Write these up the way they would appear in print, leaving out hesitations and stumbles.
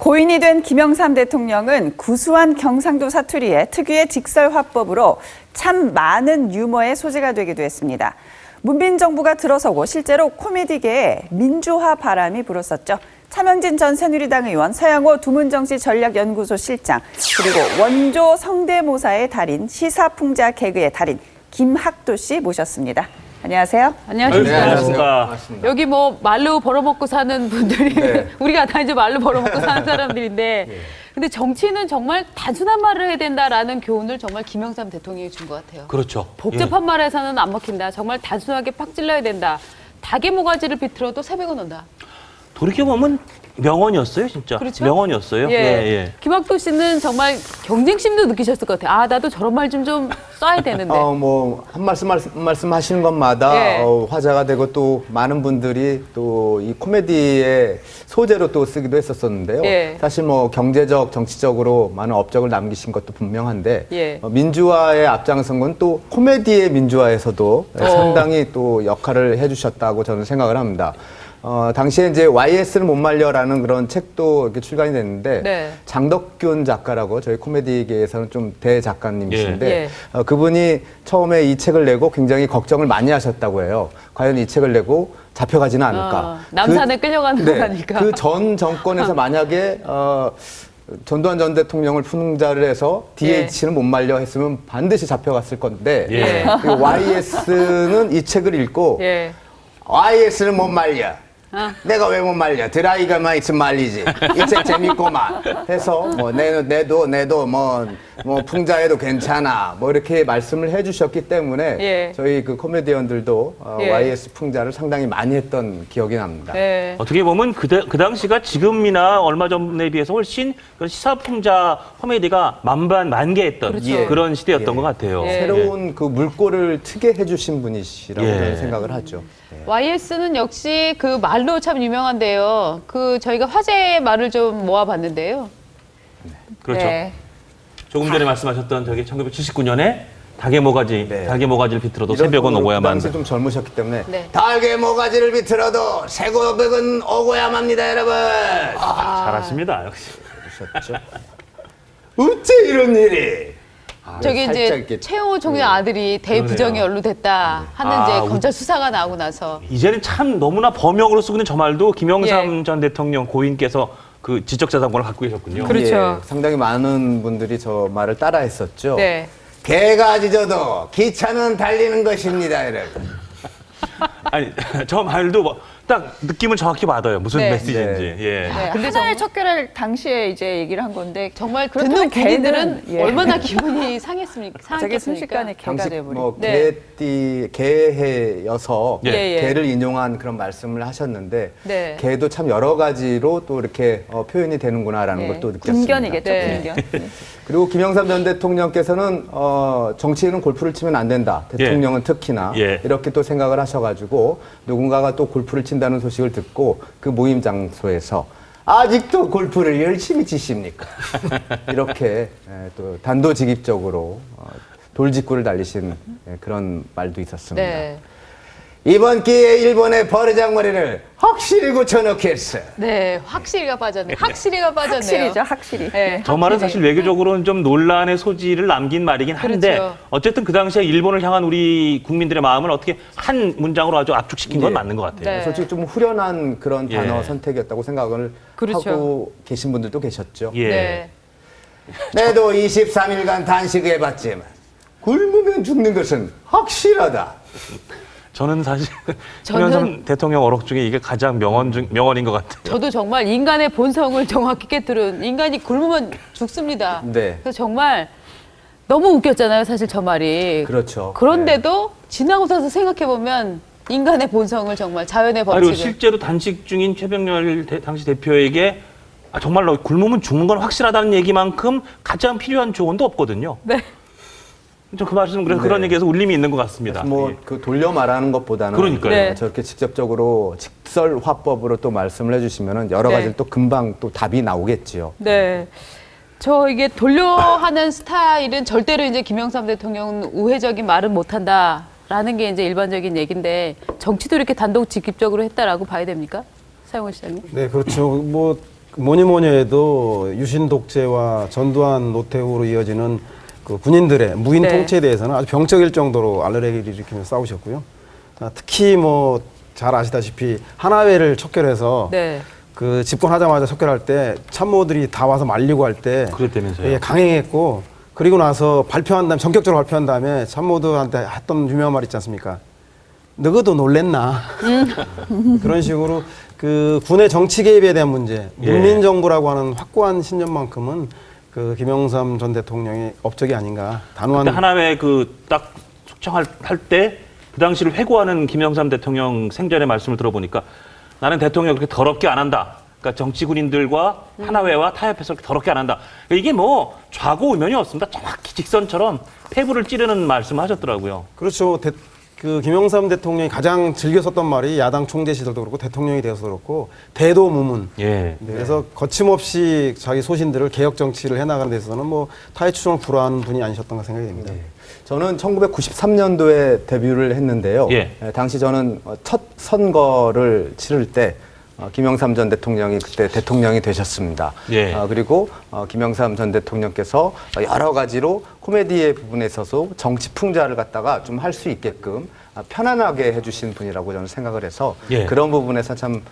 고인이 된 김영삼 대통령은 구수한 경상도 사투리에 특유의 직설 화법으로 참 많은 유머의 소재가 되기도 했습니다. 문민정부가 들어서고 실제로 코미디계에 민주화 바람이 불었었죠. 차명진 전 새누리당 의원, 서양호 두문정치 전략연구소 실장, 그리고 원조 성대모사의 달인, 시사풍자 개그의 달인 김학도 씨 모셨습니다. 안녕하세요. 안녕하십니까. 네, 안녕하십니까. 여기 뭐 말로 벌어먹고 사는 분들이 네. 우리가 다 이제 말로 벌어먹고 사는 사람들인데 근데 정치는 정말 단순한 말을 해야 된다라는 교훈을 정말 김영삼 대통령이 준 것 같아요. 그렇죠. 복잡한 말에서는 안 먹힌다. 정말 단순하게 팍 찔러야 된다. 닭의 모가지를 비틀어도 새벽은 온다. 돌이켜보면 명언이었어요, 진짜. 그렇죠? 명언이었어요. 예. 김학도 씨는 정말 경쟁심도 느끼셨을 것 같아요. 아, 나도 저런 말 좀 써야 되는데. 한 말씀 하시는 것마다 예. 화제가 되고 또 많은 분들이 또 이 코미디의 소재로 또 쓰기도 했었었는데요. 예. 사실 뭐 경제적, 정치적으로 많은 업적을 남기신 것도 분명한데 예. 민주화의 앞장선 건 또 코미디의 민주화에서도 상당히 또 역할을 해주셨다고 저는 생각을 합니다. 당시에 이제 YS를 못 말려라는 그런 책도 이렇게 출간이 됐는데 네. 장덕균 작가라고 저희 코미디계에서는 좀 대작가님이신데 예. 그분이 처음에 이 책을 내고 굉장히 걱정을 많이 하셨다고 해요. 과연 이 책을 내고 잡혀가지는 않을까. 남산에 끌려가는 거니까. 그 전 정권에서 만약에 전두환 전 대통령을 풍자를 해서 DH는 못 말려 했으면 반드시 잡혀갔을 건데 예. YS는 이 책을 읽고 예. YS를 못 말려. 내가 왜 못 말려? 드라이가만 있으면 말리지. 이 책 재밌고만 해서 뭐 내도 뭐 풍자해도 괜찮아. 뭐 이렇게 말씀을 해주셨기 때문에 예. 저희 그 코미디언들도 예. YS 풍자를 상당히 많이 했던 기억이 납니다. 예. 어떻게 보면 그 당시가 지금이나 얼마 전에 비해서 훨씬 그런 시사풍자 코미디가 만개했던 그렇죠. 그런 시대였던 예. 것 같아요. 예. 새로운 그 물꼬를 트게 해주신 분이시라고 예. 저는 생각을 하죠. YS는 역시 그 말로 참 유명한데요. 그 저희가 화제의 말을 좀 모아봤는데요. 그렇죠. 네. 조금 전에 말씀하셨던 저기 1979년에 닭의 모가지, 네. 닭의 모가지를 비틀어도 이런 새벽은 쪽으로 오고야만. 그 당시 좀 젊으셨기 때문에 네. 닭의 모가지를 비틀어도 새벽은 오고야 맙니다, 여러분. 잘하십니다, 역시. 그러셨죠? 어째 이런 일이? 저기 살짝 이제 이렇게 최영호 총장 아들이 대부정에 그러네요. 연루됐다 하는 아, 이제 검찰 수사가 나오고 나서 이제는 참 너무나 범용으로 쓰고 있는 저 말도 김영삼 예. 전 대통령 고인께서 그 지적재산권을 갖고 계셨군요. 그렇죠. 예, 상당히 많은 분들이 저 말을 따라했었죠. 네. 개가 짖어도 기차는 달리는 것입니다, 여러분. 아니, 저 말도 뭐 딱 느낌을 정확히 받아요. 무슨 네. 메시지인지. 네. 예. 네, 근데 하나의 척결을 당시에 이제 얘기를 한 건데 정말 그렇다면 듣는 국민들은 개는, 예. 얼마나 기분이 상했습니까? 갑자기 순식간에 개가 당시 돼버린. 뭐 네. 개해여서 예. 예. 개를 인용한 그런 말씀을 하셨는데 네. 개도 참 여러 가지로 또 이렇게 표현이 되는구나라는 예. 것도 느꼈습니다. 군견이겠죠, 네. 군견. 그리고 김영삼 전 대통령께서는 정치인은 골프를 치면 안 된다. 대통령은 특히나 예. 이렇게 또 생각을 하셔가지고 누군가가 또 골프를 친다는 소식을 듣고 그 모임 장소에서 아직도 골프를 열심히 치십니까? 이렇게 또 단도직입적으로 돌직구를 날리신 그런 말도 있었습니다. 네. 이번 기회에 일본의 버르장머리를 확실히 고쳐놓겠어. 네, 확실히가 빠졌네. 확실히가 빠졌네요. 확실히죠, 확실히. 네, 저 말은 확실히. 사실 외교적으로는 좀 논란의 소지를 남긴 말이긴 한데 그렇죠. 어쨌든 그 당시에 일본을 향한 우리 국민들의 마음을 어떻게 한 문장으로 아주 압축시킨 건 예. 맞는 것 같아요. 네. 솔직히 좀 후련한 그런 예. 단어 선택이었다고 생각을 그렇죠. 하고 계신 분들도 계셨죠. 예. 네. 내도 23일간 단식해봤지만 굶으면 죽는 것은 확실하다. 저는 사실 저는- 김영삼 대통령 어록 중에 이게 가장 명언인 것 같아요. 저도 정말 인간의 본성을 정확히 깨뜨린 인간이 굶으면 죽습니다. 네. 그래서 정말 너무 웃겼잖아요, 사실 저 말이. 그렇죠. 그런데도 지나고 나서 생각해 보면 인간의 본성을 정말 자연의 그리고 법칙을. 실제로 단식 중인 최병렬 당시 대표에게 정말 너 굶으면 죽는 건 확실하다는 얘기만큼 가장 필요한 조언도 없거든요. 네. 저 그 말씀 그래서 네. 그런 얘기에서 울림이 있는 것 같습니다. 뭐 예. 그 돌려 말하는 것보다는 그러니까요. 네. 저렇게 직접적으로 직설 화법으로 또 말씀을 해주시면은 여러 네. 가지 또 금방 또 답이 나오겠지요. 네. 저 이게 돌려하는 스타일은 절대로 이제 김영삼 대통령은 우회적인 말은 못한다라는 게 이제 일반적인 얘기인데 정치도 이렇게 단독직입적으로 했다라고 봐야 됩니까? 사용호 시장님? 네, 그렇죠. 뭐 뭐니 뭐니 해도 유신 독재와 전두환 노태우로 이어지는 그 군인들의 무인 네. 통치에 대해서는 아주 병적일 정도로 알레르기를 일으키면서 싸우셨고요. 특히 뭐 잘 아시다시피 하나회를 척결해서 네. 그 집권하자마자 척결할 때 참모들이 다 와서 말리고 할 때 그랬다면서요? 강행했고 그리고 나서 발표한 다음에 전격적으로 발표한 다음에 참모들한테 했던 유명한 말 있지 않습니까? 너희도 놀랬나? 그런 식으로 그 군의 정치 개입에 대한 문제, 예. 문민정부라고 하는 확고한 신념만큼은 그 김영삼 전 대통령의 업적이 아닌가. 단호한 그때 하나회 그 딱 숙청할 때 그 당시를 회고하는 김영삼 대통령 생전의 말씀을 들어보니까 나는 대통령 그렇게 더럽게 안 한다. 그러니까 정치 군인들과 하나회와 타협해서 그렇게 더럽게 안 한다. 이게 뭐 좌고 우면이 없습니다. 정확히 직선처럼 폐부를 찌르는 말씀을 하셨더라고요. 그렇죠. 그 김영삼 대통령이 가장 즐겨 썼던 말이 야당 총재 시절도 그렇고 대통령이 되어서 그렇고 대도무문. 예. 네, 그래서 거침없이 자기 소신들을 개혁 정치를 해나가는 데 있어서는 뭐 타의 추종을 불허하는 분이 아니셨던가 생각이 됩니다. 저는 1993년도에 데뷔를 했는데요. 예. 당시 저는 첫 선거를 치를 때 김영삼 전 대통령이 그때 대통령이 되셨습니다. 예. 그리고 김영삼 전 대통령께서 여러 가지로 코미디의 부분에 있어서 정치 풍자를 갖다가 좀 할 수 있게끔 편안하게 해주신 분이라고 저는 생각을 해서 예. 그런 부분에서 참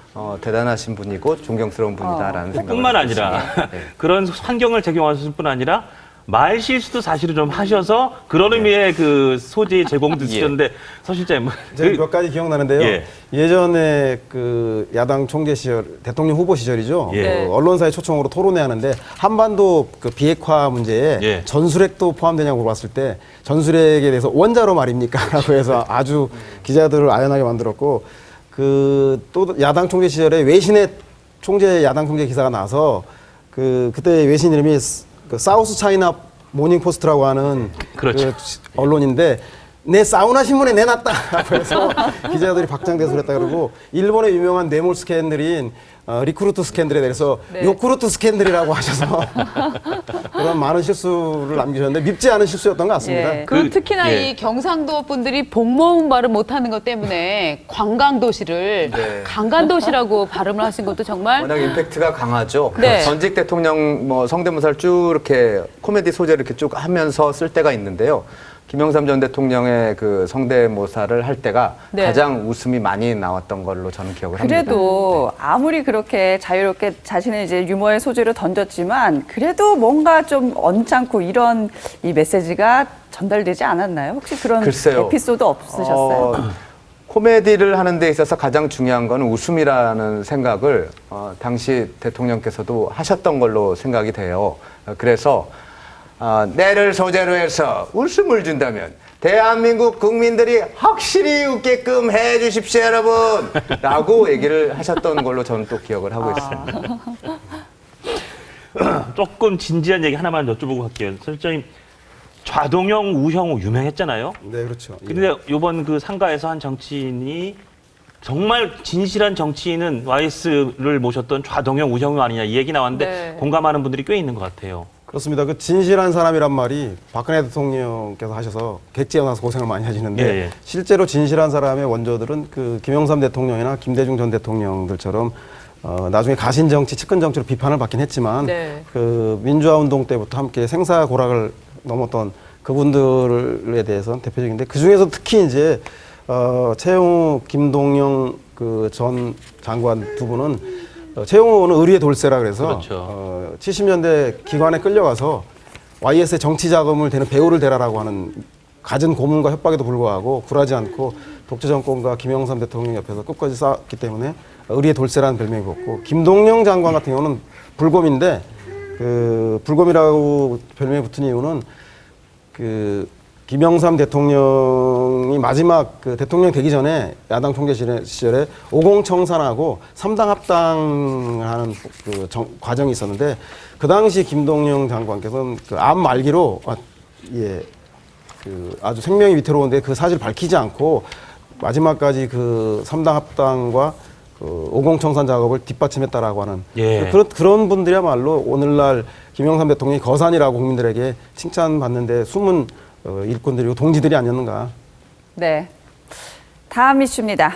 대단하신 분이고 존경스러운 분이다라는 생각을 뿐만 하고 아니라 있습니다. 네. 그런 환경을 제공하실 뿐 아니라 말 실수도 사실은 좀 하셔서 그런 의미의 그 소재 제공도 있으셨는데 서 실장님 제가 몇 가지 기억나는데요. 예. 예전에 그 야당 총재 시절, 대통령 후보 시절이죠. 예. 그 언론사의 초청으로 토론회 하는데 한반도 그 비핵화 문제에 예. 전술핵도 포함되냐고 물어봤을 때 전술핵에 대해서 원자로 말입니까? 라고 해서 아주 기자들을 아연하게 만들었고 그 또 야당 총재 시절에 외신의 야당 총재 기사가 나서 그때 외신 이름이 그 사우스 차이나 모닝 포스트라고 하는 그렇죠. 그 언론인데 내 사우나 신문에 내놨다라고 해서 기자들이 박장대소를 했다 그러고 일본의 유명한 뇌물 스캔들인 리크루트 스캔들에 대해서 네. 요크루트 스캔들이라고 하셔서 그런 많은 실수를 남기셨는데 밉지 않은 실수였던 것 같습니다. 예. 그리고 그, 특히나 예. 이 경상도 분들이 복모음 발음 못하는 것 때문에 관광도시를 네. 강간도시라고 발음을 하신 것도 정말 워낙 임팩트가 강하죠. 네. 전직 대통령 뭐 성대모사를 쭉 이렇게 코미디 소재를 이렇게 쭉 하면서 쓸 때가 있는데요. 김영삼 전 대통령의 그 성대모사를 할 때가 네. 가장 웃음이 많이 나왔던 걸로 저는 기억을 합니다. 그래도 아무리 그렇게 자유롭게 자신의 이제 유머의 소재로 던졌지만 그래도 뭔가 좀 언짢고 이런 이 메시지가 전달되지 않았나요? 혹시 그런 글쎄요. 에피소드 없으셨어요? 코미디를 하는 데 있어서 가장 중요한 건 웃음이라는 생각을 당시 대통령께서도 하셨던 걸로 생각이 돼요. 그래서 뇌를 소재로 해서 웃음을 준다면 대한민국 국민들이 확실히 웃게끔 해 주십시오, 여러분! 라고 얘기를 하셨던 걸로 저는 또 기억을 하고 있습니다. 조금 진지한 얘기 하나만 여쭤보고 갈게요. 실장님 좌동형, 우형우 유명했잖아요. 네, 그렇죠. 예. 근데 이번 그 상가에서 한 정치인이 정말 진실한 정치인은 YS를 모셨던 좌동형, 우형우 아니냐 이 얘기 나왔는데 네. 공감하는 분들이 꽤 있는 것 같아요. 그렇습니다. 그 진실한 사람이란 말이 박근혜 대통령께서 하셔서 객지에 나서 고생을 많이 하시는데 예, 예. 실제로 진실한 사람의 원조들은 그 김영삼 대통령이나 김대중 전 대통령들처럼 나중에 가신 정치, 측근 정치로 비판을 받긴 했지만 네. 그 민주화 운동 때부터 함께 생사고락을 넘었던 그분들에 대해서는 대표적인데 그 중에서 특히 이제 최영우, 김동영 그 전 장관 두 분은 최영호는 의리의 돌쇠라 그래서 그렇죠. 70년대 기관에 끌려가서 YS의 정치 자금을 대는 배우를 대라라고 하는 갖은 고문과 협박에도 불구하고 굴하지 않고 독재 정권과 김영삼 대통령 옆에서 끝까지 싸웠기 때문에 의리의 돌쇠라는 별명이 붙고 김동영 장관 같은 경우는 불곰인데 그 불곰이라고 별명이 붙은 이유는 그 김영삼 대통령이 마지막 그 대통령 되기 전에 야당 총재 시절에 50 청산하고 3당 합당하는 그 과정이 있었는데 그 당시 김동영 장관께서는 그 암 말기로 그 아주 생명이 위태로운데 그 사실을 밝히지 않고 마지막까지 그 3당 합당과 그 50 청산 작업을 뒷받침했다라고 하는 예. 그런 분들이야말로 오늘날 김영삼 대통령이 거산이라고 국민들에게 칭찬받는데 숨은 일꾼들이고 동지들이 아니었는가. 네. 다음 이슈입니다.